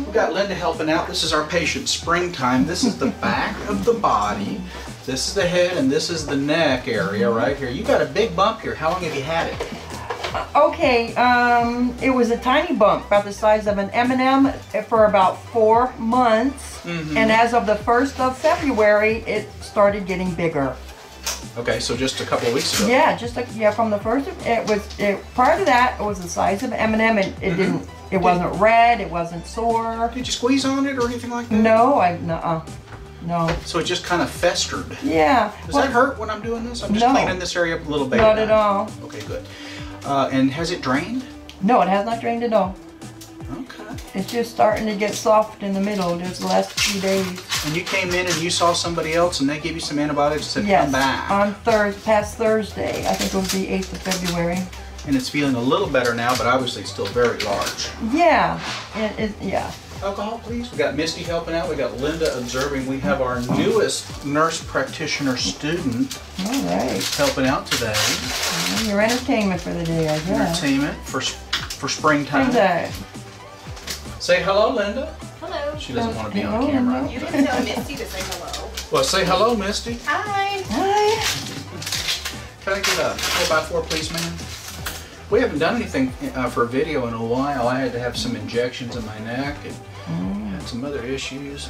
We got Linda helping out. This is our patient, Springtime. This is the back of the body. This is the head, and this is the neck area right here. You got a big bump here. How long have you had it? Okay, it was a tiny bump, about the size of an M&M for about 4 months. And as of the 1st of February, it started getting bigger. Okay, so just a couple of weeks ago. Yeah, from the first. Prior to that, it was the size of M&M, and it didn't. It wasn't red. It wasn't sore. Did you squeeze on it or anything like that? No, no. So it just kind of festered. Yeah. Does that hurt when I'm doing this? I'm just cleaning this area up a little bit. Not at all. Okay, good. And has it drained? No, it has not drained at all. Okay. It's just starting to get soft in the middle just the last few days. And you came in and you saw somebody else and they gave you some antibiotics and said come back. On past Thursday. I think it was the 8th of February. And it's feeling a little better now, but obviously still very large. Yeah. Yeah. Alcohol, please. We got Misty helping out. We got Linda observing. We have our newest nurse practitioner student. All right. Helping out today. Your entertainment for the day, I guess. Entertainment for springtime. Say hello, Linda. Hello. She doesn't want to be on camera. You can tell Misty to say hello. Well, say hello, Misty. Hi. Hi. Can I get a 4x4, please, ma'am? We haven't done anything for video in a while. I had to have some injections in my neck and had some other issues.